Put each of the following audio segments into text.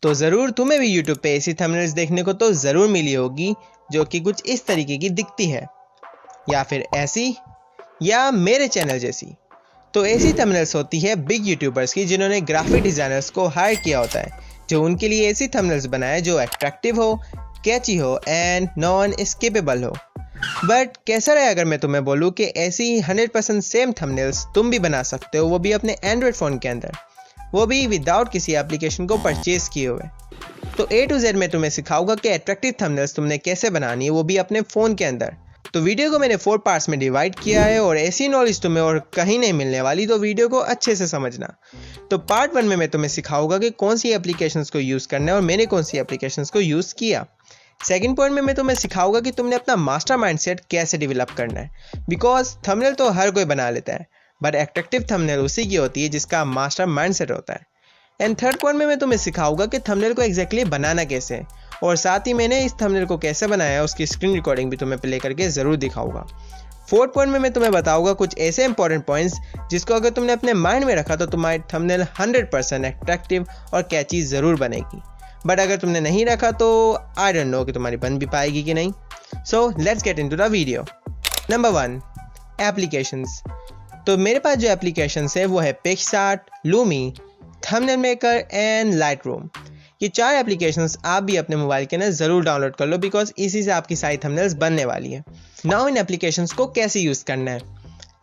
तो ज़रूर तुम्हें भी YouTube पे ऐसी थंबनेल्स देखने को तो ज़रूर मिली होगी जो कि कुछ इस तरीके की दिखती है, या फिर ऐसी, या मेरे चैनल जैसी। तो ऐसी थंबनेल्स होती है बिग यूट्यूबर्स की जिन्होंने ग्राफिक डिज़ाइनर्स को हायर किया होता है जो उनके लिए ऐसी थंबनेल्स बनाए जो अट्रैक्टिव हो, कैची हो एंड नॉन स्किपेबल हो। बट कैसा रहे अगर मैं तुम्हें बोलूँ कि ऐसी 100% सेम थंबनेल्स तुम भी बना सकते हो, वो भी अपने एंड्रॉयड फ़ोन के अंदर, वो भी विदाउट किसी एप्लीकेशन को परचेज किए हुए। तो A to Z मैं तुम्हें सिखाऊंगा कि अट्रैक्टिव थंबनेल्स तुमने कैसे बनानी है, वो भी अपने फ़ोन के अंदर। तो वीडियो को मैंने 4 पार्ट्स में डिवाइड किया है और ऐसी नॉलेज तुम्हें और कहीं नहीं मिलने वाली, तो वीडियो को अच्छे से समझना। तो पार्ट 1 में मैं तुम्हें सिखाऊंगा कि कौन सी एप्लीकेशंस को यूज़ करना है और मैंने कौन सी एप्लीकेशंस को यूज़ किया। सेकंड पॉइंट में मैं तुम्हें सिखाऊंगा कि तुमने अपना मास्टर माइंडसेट कैसे डेवलप करना है, बिकॉज थंबनेल तो हर कोई बना लेता है, बट अट्रैक्टिव थंबनेल उसी की होती है जिसका मास्टर माइंडसेट होता है। एंड थर्ड पॉइंट में मैं तुम्हें सिखाऊंगा कि थंबनेल को एग्जैक्टली बनाना कैसे है, और साथ ही मैंने इस थंबनेल को कैसे बनाया है उसकी स्क्रीन रिकॉर्डिंग भी तुम्हें प्ले करके ज़रूर दिखाऊंगा। फोर्थ पॉइंट में मैं तुम्हें बताऊंगा कुछ ऐसे इंपॉर्टेंट पॉइंट्स जिसको अगर तुमने अपने माइंड में रखा तो तुम्हारी थंबनेल 100% अट्रैक्टिव और कैची ज़रूर बनेगी, बट अगर तुमने नहीं रखा तो आई डोंट नो कि तुम्हारी बन भी पाएगी कि नहीं। So let's get into the video. Number 1, applications. तो मेरे पास जो एप्लीकेशंस है वो है PicsArt, Lumi, thumbnail maker and Lightroom. ये 4 एप्लीकेशंस आप भी अपने मोबाइल के अंदर ज़रूर डाउनलोड कर लो, बिकॉज इसी से आपकी सारी थंबनेल्स बनने वाली है। नाउ इन एप्लीकेशंस को कैसे यूज़ करना है।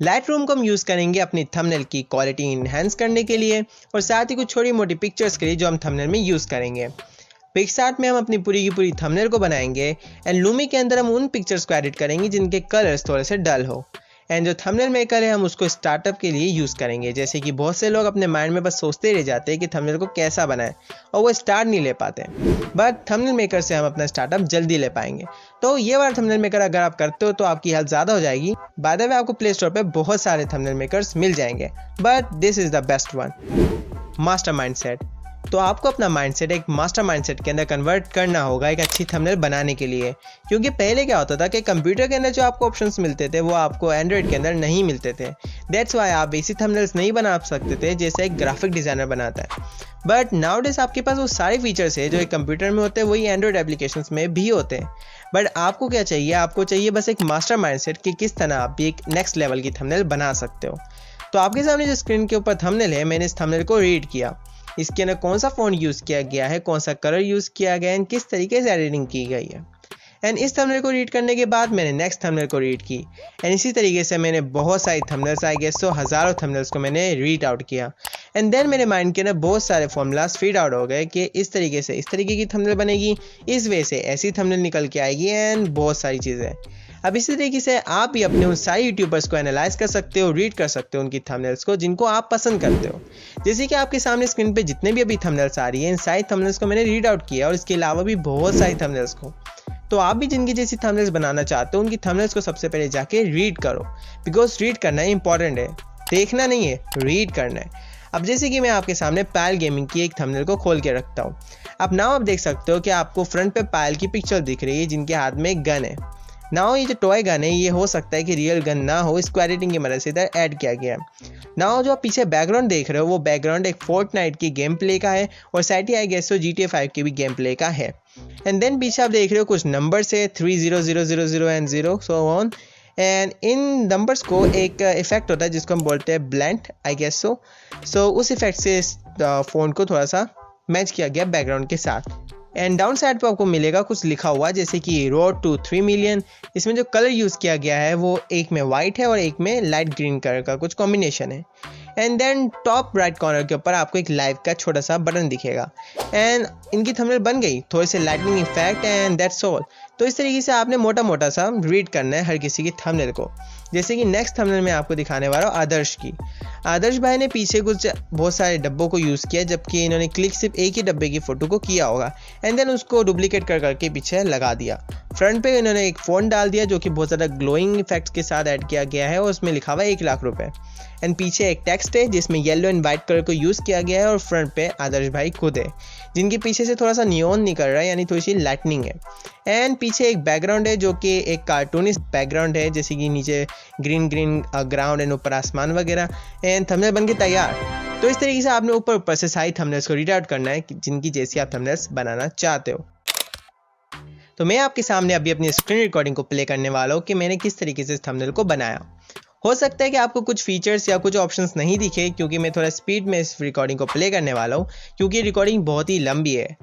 लाइटरूम को हम यूज़ करेंगे अपनी थंबनेल की क्वालिटी इन्हेंस करने के लिए और साथ ही कुछ छोटी मोटी पिक्चर्स के लिए जो हम थंबनेल में यूज़ करेंगे। पिक्सआर्ट में हम अपनी पूरी की पूरी थंबनेल को बनाएंगे एंड लूमी के अंदर हम उन पिक्चर्स को एडिट करेंगे जिनके कलर्स थोड़े से डल हो। एंड जो थंबनेल मेकर है हम उसको स्टार्टअप के लिए यूज़ करेंगे, जैसे कि बहुत से लोग अपने माइंड में बस सोचते रह जाते हैं कि थंबनेल को कैसा बनाएं और वो स्टार्ट नहीं ले पाते, बट थंबनेल मेकर से हम अपना स्टार्टअप जल्दी ले पाएंगे। तो ये वाला थंबनेल मेकर अगर आप करते हो तो आपकी हेल्प ज़्यादा हो जाएगी। बाय द वे आपको प्ले स्टोर पर बहुत सारे थंबनेल मेकर्स मिल जाएंगे, but this is the best one. Master mindset. तो आपको अपना माइंडसेट एक मास्टर माइंडसेट के अंदर कन्वर्ट करना होगा एक अच्छी थंबनेल बनाने के लिए, क्योंकि पहले क्या होता था कि कंप्यूटर के अंदर जो आपको ऑप्शंस मिलते थे वो आपको एंड्रॉयड के अंदर नहीं मिलते थे। दैट्स वाई आप ऐसी थंबनेल्स नहीं बना सकते थे जैसे एक ग्राफिक डिज़ाइनर बनाता है। बट नाउडेज आपके पास वो सारे फीचर्स है जो एक कंप्यूटर में होते हैं वही एंड्रॉयड एप्लीकेशंस में भी होते हैं। बट आपको क्या चाहिए, आपको चाहिए बस एक मास्टर माइंडसेट कि किस तरह आप भी एक नेक्स्ट लेवल की थंबनेल बना सकते हो। तो आपके सामने जो स्क्रीन के ऊपर थंबनेल है, मैंने इस थंबनेल को रीड किया, इसके अंदर कौन सा फ़ॉन्ट यूज़ किया गया है, कौन सा कलर यूज़ किया गया है, किस तरीके से एडिटिंग की गई है। एंड इस थंबनेल को रीड करने के बाद मैंने नेक्स्ट थंबनेल को रीड की एंड इसी तरीके से मैंने बहुत सारी थंबनेल्स, आई गेस तो हज़ारों थंबनेल्स को मैंने रीड आउट किया। एंड देन मेरे माइंड के अंदर बहुत सारे फॉर्मूलाज फीड आउट हो गए कि इस तरीके से इस तरीके की थंबनेल बनेगी, इस वे से ऐसी थंबनेल निकल के आएगी एंड बहुत सारी चीज़ें। अब इसी तरीके से आप भी अपने उन सारे यूट्यूबर्स को एनालाइज कर सकते हो, रीड कर सकते हो उनकी थंबनेल्स को जिनको आप पसंद करते हो। जैसे कि आपके सामने स्क्रीन पे जितने भी अभी थंबनेल्स आ रही हैं, इन सारी थंबनेल्स को मैंने रीड आउट किया और इसके अलावा भी बहुत सारी थंबनेल्स को। तो आप भी जिनकी जैसी थंबनेल्स बनाना चाहते हो उनकी थंबनेल्स को सबसे पहले जाके रीड करो, बिकॉज रीड करना इंपॉर्टेंट है, देखना नहीं है, रीड करना है। अब जैसे कि मैं आपके सामने पायल गेमिंग की एक थंबनेल को खोल के रखता हूँ। अब नाउ आप देख सकते हो कि आपको फ्रंट पे पायल की पिक्चर दिख रही है जिनके हाथ में एक गन है। नाउ ये जो टॉय गन है ये हो सकता है कि रियल गन ना हो, इसको एडिटिंग की मदद से इधर ऐड किया गया है। नाउ जो आप पीछे बैकग्राउंड देख रहे हो वो बैकग्राउंड एक फोर्टनाइट की गेम प्ले का है और साइड ही आई गेस तो GTA 5 की भी गेम प्ले का है। एंड देन पीछे आप देख रहे हो कुछ नंबर से 30000 and 0 so on. And in numbers को एक इफेक्ट होता है जिसको हम बोलते हैं ब्लेंड, आई गेस सो उस इफेक्ट से इस फ़ॉन्ट को थोड़ा सा मैच किया गया बैकग्राउंड के साथ। एंड डाउन साइड पर आपको मिलेगा कुछ लिखा हुआ जैसे कि रोड टू 3 मिलियन। इसमें जो कलर यूज़ किया गया है वो एक में वाइट है और एक में लाइट ग्रीन कलर का कुछ कॉम्बिनेशन है। And then top right corner के ऊपर आपको एक लाइव का छोटा सा बटन दिखेगा एंड इनकी थंबनेल बन गई, थोड़े से lightning effect and that's all. तो इस तरीके से आपने मोटा मोटा सा रीड करना है हर किसी की थंबनेल को। जैसे कि नेक्स्ट थंबनेल में आपको दिखाने वाला हूँ आदर्श की। आदर्श भाई ने पीछे कुछ बहुत सारे डब्बों को यूज़ किया जबकि इन्होंने क्लिक सिर्फ एक ही डब्बे की फ़ोटो को किया होगा एंड देन उसको डुप्लीकेट कर करके पीछे लगा दिया। फ्रंट पे इन्होंने एक फ़ोन डाल दिया जो कि बहुत ज़्यादा ग्लोइंग इफेक्ट्स के साथ ऐड किया गया है और उसमें लिखा हुआ है 1 लाख रुपए। एंड पीछे एक टेक्स्ट है जिसमें येलो एंड वाइट कलर को यूज़ किया गया है और फ्रंट पे आदर्श भाई खुद है जिनके पीछे से थोड़ा सा नियॉन निकल रहा है, यानी थोड़ी सी लाइटनिंग है। एंड पीछे एक बैकग्राउंड है जो कि एक कार्टूनिस्ट बैकग्राउंड है, जैसे कि नीचे ग्रीन ग्राउंड एंड ऊपर आसमान वगैरह। एंड थंबनेल बन के तैयार। तो इस तरीके से आपने ऊपर से सारी थंबनेल्स को रीड आउट करना है जिनकी जैसी आप थंबनेल्स बनाना चाहते हो। तो मैं आपके सामने अभी अपनी स्क्रीन रिकॉर्डिंग को प्ले करने वाला हूँ कि मैंने किस तरीके से इस थंबनेल को बनाया। हो सकता है कि आपको कुछ फीचर्स या कुछ ऑप्शंस नहीं दिखे क्योंकि मैं थोड़ा स्पीड में इस रिकॉर्डिंग को प्ले करने वाला हूँ, क्योंकि रिकॉर्डिंग बहुत ही लंबी है।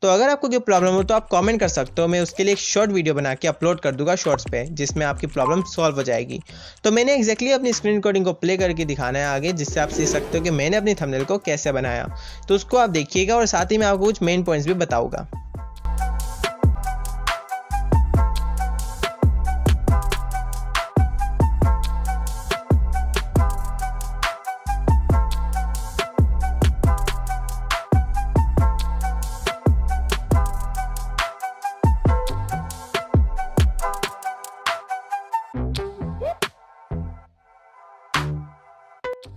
तो अगर आपको कोई प्रॉब्लम हो तो आप कमेंट कर सकते हो, मैं उसके लिए एक शॉर्ट वीडियो बना के अपलोड कर दूंगा शॉर्ट्स पे, जिसमें आपकी प्रॉब्लम सॉल्व हो जाएगी। तो मैंने एक्जैक्टली अपनी स्क्रीन रिकॉर्डिंग को प्ले करके दिखाना है आगे, जिससे आप सीख सकते हो कि मैंने अपनी थंबनेल को कैसे बनाया। तो उसको आप देखिएगा और साथ ही मैं आपको कुछ मेन पॉइंट्स भी बताऊंगा।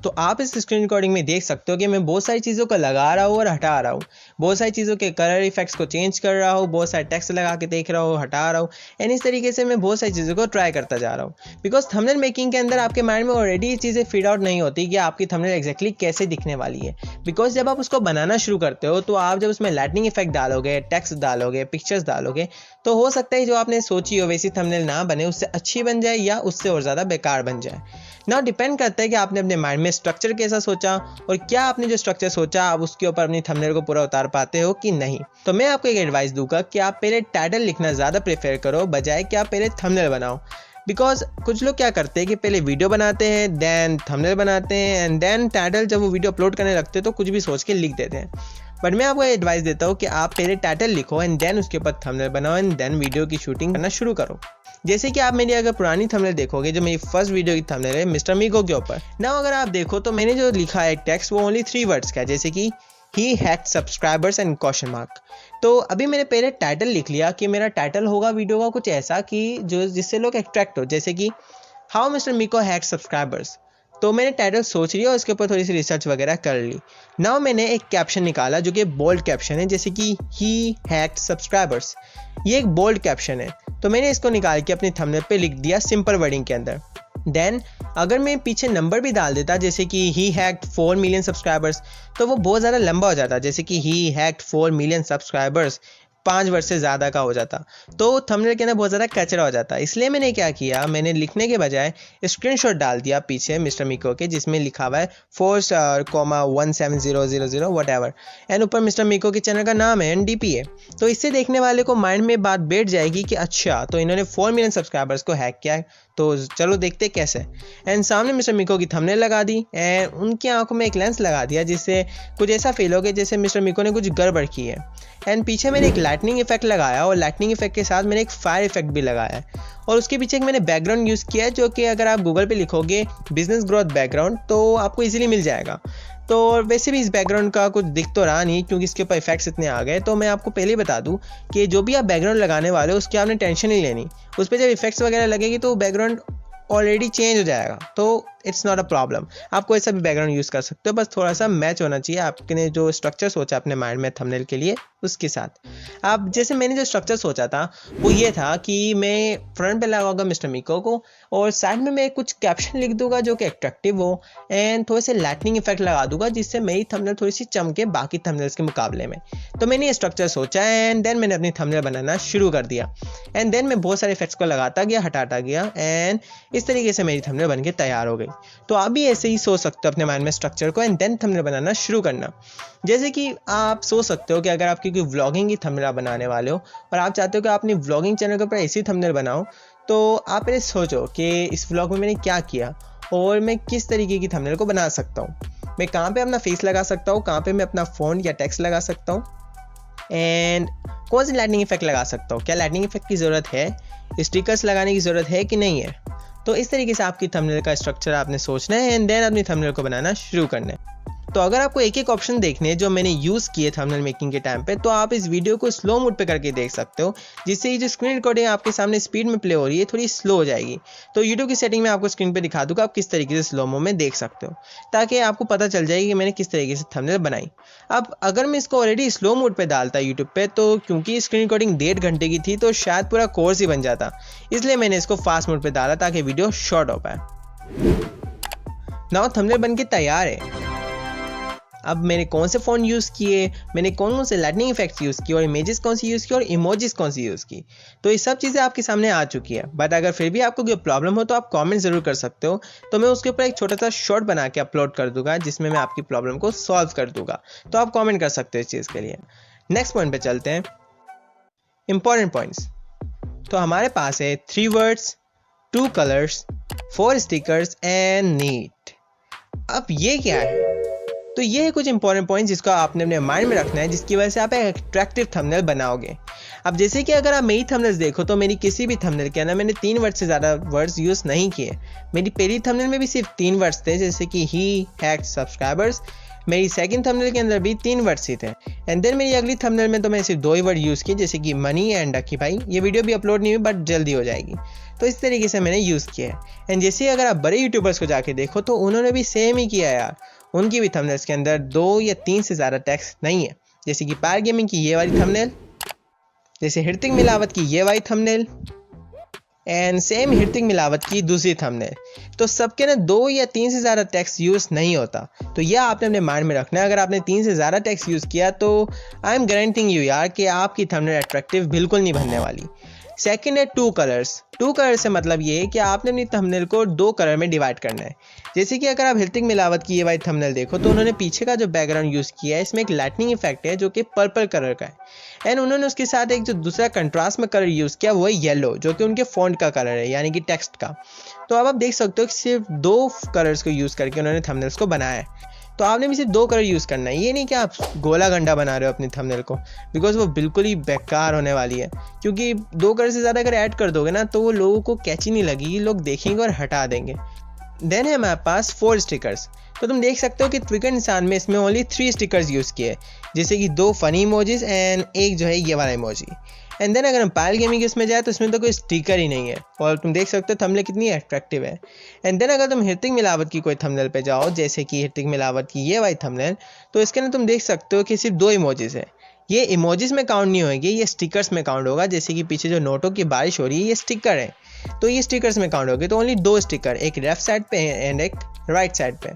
तो आप इस स्क्रीन रिकॉर्डिंग में देख सकते हो कि मैं बहुत सारी चीज़ों को लगा रहा हूँ और हटा रहा हूँ, बहुत सारी चीज़ों के कलर इफेक्ट्स को चेंज कर रहा हूँ, बहुत सारे टेक्स्ट लगा के देख रहा हूँ, हटा रहा हूँ, एंड इस तरीके से मैं बहुत सारी चीज़ों को ट्राई करता जा रहा हूँ। बिकॉज थंबनेल मेकिंग के अंदर आपके माइंड में ऑलरेडी ये चीज़ें फीड आउट नहीं होती कि आपकी थंबनेल एक्जैक्टली कैसे दिखने वाली है। बिकॉज जब आप उसको बनाना शुरू करते हो तो आप जब उसमें लाइटनिंग इफेक्ट डालोगे, टेक्स्ट डालोगे, पिक्चर्स डालोगे, तो हो सकता है जो आपने सोची हो वैसी थंबनेल ना बने, उससे अच्छी बन जाए या उससे और ज़्यादा बेकार बन जाए। ना डिपेंड करता है कि आपने अपने माइंड में स्ट्रक्चर कैसा सोचा और क्या आपने जो स्ट्रक्चर सोचा आप उसके ऊपर अपनी थंबनेल को पूरा उतार पाते हो कि नहीं। तो मैं आपको एक एडवाइस दूंगा कि आप पहले टाइटल लिखना ज़्यादा प्रेफर करो बजाय कि आप पहले थंबनेल बनाओ। बिकॉज कुछ लोग क्या करते हैं कि पहले वीडियो बनाते हैं, देन थंबनेल बनाते हैं, एंड देन टाइटल जब वो वीडियो अपलोड करने लगते हैं तो कुछ भी सोच के लिख देते हैं। बट मैं आपको एडवाइस देता हूँ कि आप पहले टाइटल लिखो एंड देन उसके ऊपर थंबनेल बनाओ एंड देन वीडियो की शूटिंग करना शुरू करो। जैसे कि आप मेरी अगर पुरानी थंबनेल देखोगे, जो मेरी फर्स्ट वीडियो की थंबनेल है मिस्टर मीको के ऊपर, ना अगर आप देखो तो मैंने जो लिखा है टेक्स्ट वो ओनली 3 वर्ड्स का है, जैसे कि ही hacked subscribers and question mark. तो अभी मैंने पहले टाइटल लिख लिया कि मेरा टाइटल होगा वीडियो का कुछ ऐसा कि जो जिससे लोग अट्रैक्ट हो, जैसे कि हाउ मिस्टर मीको हैक्ड सब्सक्राइबर्स। तो मैंने टाइटल सोच लिया और इसके ऊपर थोड़ी सी रिसर्च वगैरह कर ली। नाउ मैंने एक कैप्शन निकाला जो कि बोल्ड कैप्शन है, जैसे कि ही हैक्ड सब्सक्राइबर्स। ये एक बोल्ड कैप्शन है, तो मैंने इसको निकाल के अपनी थंबनेल पे लिख दिया सिंपल वर्डिंग के अंदर। देन अगर मैं पीछे नंबर भी डाल देता, जैसे कि ही हैक्ड 4 मिलियन सब्सक्राइबर्स, तो वो बहुत ज़्यादा लंबा हो जाता, जैसे कि ही हैक्ड 4 मिलियन सब्सक्राइबर्स 5 वर्ड से ज़्यादा का हो जाता, तो थंबनेल के अंदर बहुत ज़्यादा कचरा हो जाता। इसलिए मैंने क्या किया, मैंने लिखने के बजाय स्क्रीनशॉट डाल दिया पीछे मिस्टर मीको के, जिसमें लिखा हुआ है 4*17000 वट एंड ऊपर मिस्टर मीको के चैनल का नाम है NDP है। तो इससे देखने वाले को माइंड में बात बैठ जाएगी कि अच्छा तो इन्होंने 4 मिलियन सब्सक्राइबर्स को हैक किया है, तो चलो देखते कैसे। एंड सामने मिस्टर मीको की थंबनेल लगा दी एंड उनकी आंखों में एक लेंस लगा दिया, जिससे कुछ ऐसा फील हो गया जैसे मिस्टर मीको ने कुछ गड़बड़ की है। एंड पीछे मैंने एक लाइटनिंग इफेक्ट लगाया और लाइटनिंग इफेक्ट के साथ मैंने एक फायर इफेक्ट भी लगाया है, और उसके पीछे एक मैंने बैकग्राउंड यूज़ किया है, जो कि अगर आप गूगल पे लिखोगे बिजनेस ग्रोथ बैकग्राउंड तो आपको इजीली मिल जाएगा। तो वैसे भी इस बैकग्राउंड का कुछ दिख तो रहा नहीं क्योंकि इसके ऊपर इफेक्ट्स इतने आ गए। तो मैं आपको पहले ही बता दूं कि जो भी आप बैकग्राउंड लगाने वाले हो उसकी आपने टेंशन नहीं लेनी, उस पर जब इफेक्ट्स वगैरह लगेगी तो बैकग्राउंड ऑलरेडी चेंज हो जाएगा, तो इट्स नॉट अ प्रॉब्लम। आपको ऐसा भी बैकग्राउंड यूज़ कर सकते हो, बस थोड़ा सा मैच होना चाहिए आपने जो स्ट्रक्चर सोचा अपने माइंड में थंबनेल के लिए उसके साथ। आप जैसे मैंने जो स्ट्रक्चर सोचा था वो ये था कि मैं फ्रंट पे लगाऊंगा मिस्टर मीको को और साइड में मैं कुछ कैप्शन लिख दूंगा जो कि अट्रैक्टिव हो एंड थोड़े से लाइटनिंग इफेक्ट लगा दूंगा, जिससे मेरी थंबनेल थोड़ी सी चमके बाकी थंबनेल्स के मुकाबले में। तो मैंने ये स्ट्रक्चर सोचा एंड देन मैंने अपनी थंबनेल बनाना शुरू कर दिया एंड देन मैं बहुत सारे इफेक्ट्स को लगाता गया, हटाता गया एंड इस तरीके से मेरी थंबनेल बन के तैयार हो गई। तो आप भी ऐसे ही सोच सकते हो अपने माइंड में स्ट्रक्चर को एंड देन थंबनेल बनाना शुरू करना। जैसे कि आप सोच सकते हो कि अगर आपकी कोई व्लॉगिंग की थंबनेल बनाने वाले हो और आप चाहते हो कि आप अपनी व्लॉगिंग चैनल के ऊपर ऐसी थंबनेल बनाओ, तो आप पहले सोचो कि इस व्लॉग में मैंने क्या किया और मैं किस तरीके की थंबनेल को बना सकता हूँ। मैं कहाँ पे अपना फेस लगा सकता हूँ, कहाँ पे मैं अपना फ़ोन या टेक्स्ट लगा सकता हूँ एंड कौन सी लाइटनिंग इफेक्ट लगा सकता हूँ, क्या लाइटनिंग इफेक्ट की ज़रूरत है, स्टिकर्स लगाने की ज़रूरत है कि नहीं है। तो इस तरीके से आपकी थंबनेल का स्ट्रक्चर आपने सोचना है एंड देन अपनी थंबनेल को बनाना शुरू करना है। तो अगर आपको एक एक ऑप्शन देखने हैं जो मैंने यूज़ किए थंबनेल मेकिंग के टाइम पे, तो आप इस वीडियो को स्लो मोड पे करके देख सकते हो, जिससे ये जो स्क्रीन रिकॉर्डिंग आपके सामने स्पीड में प्ले हो रही है थोड़ी स्लो हो जाएगी। तो यूट्यूब की सेटिंग में आपको स्क्रीन पे दिखा दूंगा, आप किस तरीके से स्लो मो में देख सकते हो, ताकि आपको पता चल जाए कि मैंने किस तरीके से थंबनेल बनाई। अब अगर मैं इसको ऑलरेडी स्लो मोड पे डालता यूट्यूब पे, तो क्योंकि स्क्रीन रिकॉर्डिंग 1.5 घंटे की थी तो शायद पूरा कोर्स ही बन जाता, इसलिए मैंने इसको फास्ट मोड पे डाला ताकि वीडियो शॉर्ट हो पाए। नाउ थंबनेल बन के तैयार है अब मैंने कौन से फ़ॉन्ट यूज़ किए, मैंने कौन से लाइटनिंग इफेक्ट्स यूज़ किए और इमेजेस कौन सी यूज़ की और इमोजीज कौन सी यूज़ की, तो ये सब चीज़ें आपके सामने आ चुकी है। बट अगर फिर भी आपको कोई प्रॉब्लम हो तो आप कमेंट ज़रूर कर सकते हो, तो मैं उसके ऊपर एक छोटा सा शॉर्ट बना के अपलोड कर दूंगा जिसमें मैं आपकी प्रॉब्लम को सॉल्व कर दूंगा। तो आप कॉमेंट कर सकते हो इस चीज़ के लिए। नेक्स्ट पॉइंट पे चलते हैं, इंपॉर्टेंट पॉइंट्स। तो हमारे पास है 3 words, 2 colours, 4 stickers and neat. अब ये क्या है? तो ये है कुछ इंपॉर्टेंट पॉइंट्स जिसको आपने अपने माइंड में रखना है, जिसकी वजह से आप एक अट्रैक्टिव थंबनेल बनाओगे। अब जैसे कि अगर आप मेरी थंबनेल्स देखो तो मेरी किसी भी थंबनेल के अंदर मैंने 3 वर्ड से ज़्यादा वर्ड्स यूज़ नहीं किए। मेरी पहली थंबनेल में भी सिर्फ 3 वर्ड्स थे, जैसे कि ही हैड सब्सक्राइबर्स। मेरी सेकंड थंबनेल के अंदर भी 3 वर्ड्स ही थे। एंड देन मेरी अगली थंबनेल में तो मैं सिर्फ 2 ही वर्ड यूज़ किए, जैसे कि मनी एंड डकी भाई। ये वीडियो भी अपलोड नहीं हुई बट जल्दी हो जाएगी। तो इस तरीके से मैंने यूज़ किया है। एंड जैसे अगर आप बड़े यूट्यूबर्स को जाके देखो तो उन्होंने भी सेम ही किया यार। उनकी भी थंबनेल्स के अंदर 2 या 3 से ज़्यादा टेक्स्ट नहीं है, जैसे कि पायर गेमिंग की ये वाली थंबनेल, जैसे ऋतिक मिलावत की ये वाली थंबनेल एंड सेम ऋतिक मिलावत की दूसरी थंबनेल। तो सबके ना 2 या 3 से ज़्यादा टेक्स्ट यूज़ नहीं होता। तो यह आपने अपने माइंड में रखना है। अगर आपने 3 से ज़्यादा टेक्स्ट यूज़ किया तो आई एम गारंटिंग यू यार कि आपकी थंबनेल अट्रैक्टिव बिल्कुल नहीं बनने वाली। सेकंड है 2 कलर्स। 2 कलर से मतलब ये है कि आपने अपनी थंबनेल को 2 कलर में डिवाइड करना है। जैसे कि अगर आप ऋतिक मिलावत की ये वाली थंबनेल देखो तो उन्होंने पीछे का जो बैकग्राउंड यूज़ किया है इसमें एक लाइटनिंग इफेक्ट है जो कि पर्पल कलर का है। एंड उन्होंने उसके साथ एक जो दूसरा कंट्रास्ट में कलर यूज़ किया वो है येलो, जो कि उनके फॉन्ट का कलर है, यानी कि टेक्स्ट का। तो अब आप देख सकते हो कि सिर्फ 2 कलर्स को यूज़ करके उन्होंने थंबनेल्स को बनाया है। तो आपने भी सिर्फ 2 कलर यूज़ करना है। ये नहीं कि आप गोला गंडा बना रहे हो अपनी थंबनेल को, बिकॉज वो बिल्कुल ही बेकार होने वाली है। क्योंकि 2 कलर से ज़्यादा अगर ऐड कर दोगे ना तो वो लोगों को कैची नहीं लगेगी, लोग देखेंगे और हटा देंगे। देन है हमारे पास 4 स्टिकर्स। तो तुम देख सकते हो कि ट्विकर इंसान में इसमें ओनली 3 स्टिकर्स यूज़ किए, जैसे कि 2 फनी इमोजीज एंड एक जो है ये वाला इमोजी। एंड देन अगर हम पायल गेमिंग इसमें जाए तो इसमें तो कोई स्टिकर ही नहीं है और तुम देख सकते हो थंबनेल कितनी अट्रैक्टिव है। एंड देन अगर तुम ऋतिक मिलावत की कोई थंबनेल पे जाओ, जैसे कि ऋतिक मिलावत की ये वाली थंबनेल, तो इसके अंदर तुम देख सकते हो कि सिर्फ 2 इमोजीज है। ये इमोजीज में काउंट नहीं होगी, ये स्टिकर्स में काउंट होगा। जैसे कि पीछे जो नोटों की बारिश हो रही है ये स्टिकर है, तो ये स्टिकर्स में काउंट होगी। तो ओनली 2 स्टिकर, एक लेफ्ट साइड पे एंड एक राइट साइड पे।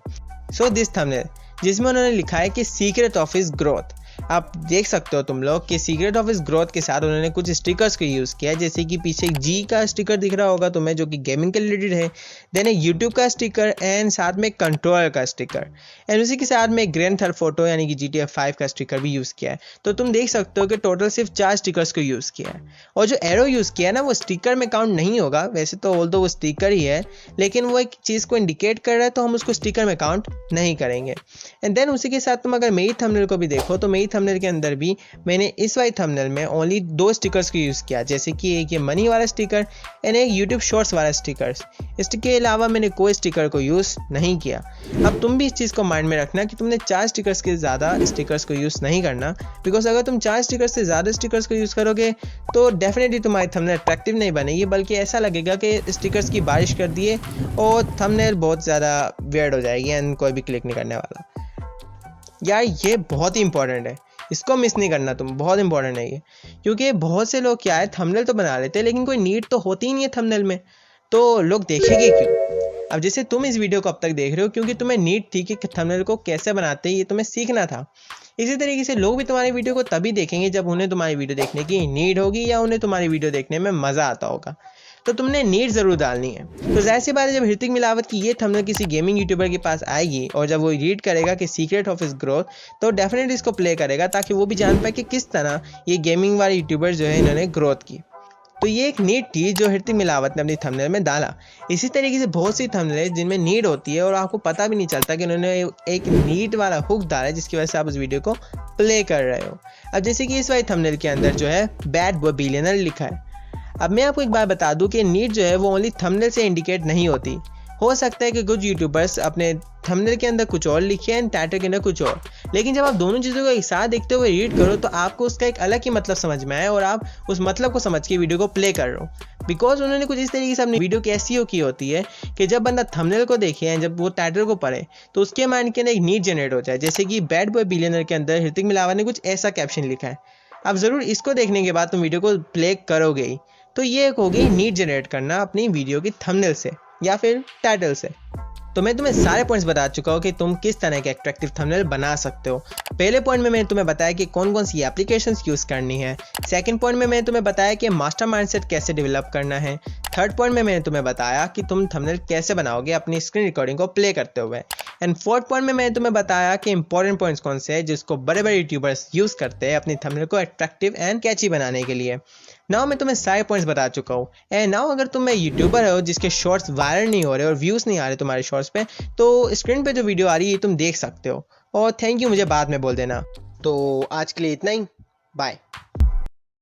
सो दिस थंबनेल जिसमें उन्होंने लिखा है कि सीक्रेट ऑफ हिज ग्रोथ। आप देख सकते हो तुम लोग कि सीक्रेट ऑफ हिज ग्रोथ के साथ उन्होंने कुछ स्टिकर्स को यूज़ किया है, जैसे कि पीछे एक जी का स्टिकर दिख रहा होगा तुम्हें जो कि गेमिंग के रिलेटेड है। देन एक यूट्यूब का स्टिकर एंड साथ में कंट्रोलर का स्टिकर एंड उसी के साथ में एक ग्रैंड थेफ्ट ऑटो यानी कि GTA 5 का स्टिकर भी यूज़ किया है। तो तुम देख सकते हो कि टोटल सिर्फ 4 स्टिकर्स को यूज़ किया है। और जो एरो यूज़ किया है ना वो स्टिकर में काउंट नहीं होगा, वैसे तो ऑल्दो वो स्टिकर ही है, लेकिन वो एक चीज़ को इंडिकेट कर रहा है तो हम उसको स्टिकर में काउंट नहीं करेंगे। एंड देन उसी के साथ तुम अगर मेरी थंबनेल को भी देखो तो मेरी थंबनेल के अंदर भी मैंने इस वाली थंबनेल में ओनली 2 स्टिकर्स को यूज़ किया, जैसे कि एक ये मनी वाला स्टिकर एंड एक यूट्यूब शॉर्ट्स वाला स्टिकर। इसके अलावा मैंने कोई स्टिकर को यूज़ नहीं किया। अब तुम भी इस चीज़ को माइंड में रखना कि तुमने 4 स्टिकर्स के ज़्यादा स्टिकर्स को यूज़ नहीं करना, बिकॉज अगर तुम 4 स्टिकर्स से ज़्यादा स्टिकर्स को यूज़ करोगे तो डेफिनेटली तुम्हारी थंबनेल अट्रैक्टिव नहीं बनेगी, बल्कि ऐसा लगेगा कि स्टिकर्स की बारिश कर दिए और थंबनेल बहुत ज़्यादा वियर्ड हो जाएगी एंड कोई भी क्लिक नहीं करने वाला। यार ये बहुत ही इंपॉर्टेंट है, इसको मिस नहीं करना तुम, बहुत इंपॉर्टेंट है ये। क्योंकि बहुत से लोग क्या है थंबनेल तो बना लेते हैं लेकिन कोई नीड तो होती ही नहीं है थंबनेल में, तो लोग देखेंगे क्यों? अब जैसे तुम इस वीडियो को अब तक देख रहे हो क्योंकि तुम्हें नीड थी कि थंबनेल को कैसे बनाते हैं ये तुम्हें सीखना था। इसी तरीके से लोग भी तुम्हारी वीडियो को तभी देखेंगे जब उन्हें तुम्हारी वीडियो देखने की नीड होगी या उन्हें तुम्हारी वीडियो देखने में मज़ा आता होगा। तो तुमने नीड ज़रूर डालनी है। तो जाहिर सी बात है जब ऋतिक मिलावत की ये थंबनेल किसी गेमिंग यूट्यूबर के पास आएगी और जब वो रीड करेगा कि सीक्रेट ऑफ हिज ग्रोथ, तो डेफिनेटली इसको प्ले करेगा ताकि वो भी जान पाए कि किस तरह ये गेमिंग वाले यूट्यूबर जो है इन्होंने ग्रोथ की। तो ये एक नीड थी जो ऋतिक मिलावत ने अपनी थंबनेल में डाला। इसी तरीके से बहुत सी थंबनेल है जिनमें नीड होती है और आपको पता भी नहीं चलता कि उन्होंने एक नीड वाला हुक डाला है जिसकी वजह से आप उस वीडियो को प्ले कर रहे हो। अब जैसे कि इस वाली थंबनेल के अंदर जो है बैड बॉय बिलियनर लिखा है। अब मैं आपको एक बात बता दूं कि नीड जो है वो ओनली थंबनेल से इंडिकेट नहीं होती। हो सकता है कि कुछ यूट्यूबर्स अपने थंबनेल के अंदर कुछ और लिखे एंड टाइटल के अंदर कुछ और, लेकिन जब आप दोनों चीज़ों को एक साथ देखते हुए रीड करो तो आपको उसका एक अलग ही मतलब समझ में आए और आप उस मतलब को समझ के वीडियो को प्ले कर रहे हो। बिकॉज उन्होंने कुछ इस तरीके से अपनी वीडियो की एसईओ की होती है कि जब बंदा थंबनेल को देखे एंड जब वो टाइटल को पढ़े तो उसके माइंड के अंदर एक नीड जनरेट हो जाए। जैसे कि बैड बॉय बिलियनर के अंदर ऋतिक मिलावत ने कुछ ऐसा कैप्शन लिखा है। अब ज़रूर इसको देखने के बाद तुम वीडियो को प्ले करोगे ही। तो ये एक हो गई नीड जनरेट करना अपनी वीडियो की थंबनेल से या फिर टाइटल से। तो मैं तुम्हें सारे पॉइंट्स बता चुका हूँ कि तुम किस तरह के अट्रैक्टिव थंबनेल बना सकते हो। पहले पॉइंट में मैंने तुम्हें बताया कि कौन कौन सी एप्लीकेशंस यूज़ करनी है। सेकंड पॉइंट में मैंने तुम्हें बताया कि मास्टर माइंडसेट कैसे डेवलप करना है। थर्ड पॉइंट में मैंने तुम्हें बताया कि तुम थंबनेल कैसे बनाओगे अपनी स्क्रीन रिकॉर्डिंग को प्ले करते हुए। एंड फोर्थ पॉइंट में मैंने तुम्हें बताया कि इंपॉर्टेंट पॉइंट्स कौन से हैं जिसको बड़े बड़े यूट्यूबर्स यूज़ करते हैं अपनी थंबनेल को अट्रैक्टिव एंड कैची बनाने के लिए। नाउ मैं तुम्हें सारे पॉइंट्स बता चुका हूँ। एंड नाउ अगर तुम यूट्यूबर हो जिसके शॉर्ट्स वायरल नहीं हो रहे और व्यूज़ नहीं आ रहे तुम्हारे शॉर्ट्स पे, तो स्क्रीन पे जो वीडियो आ रही है तुम देख सकते हो। और थैंक यू मुझे बाद में बोल देना। तो आज के लिए इतना ही, बाय।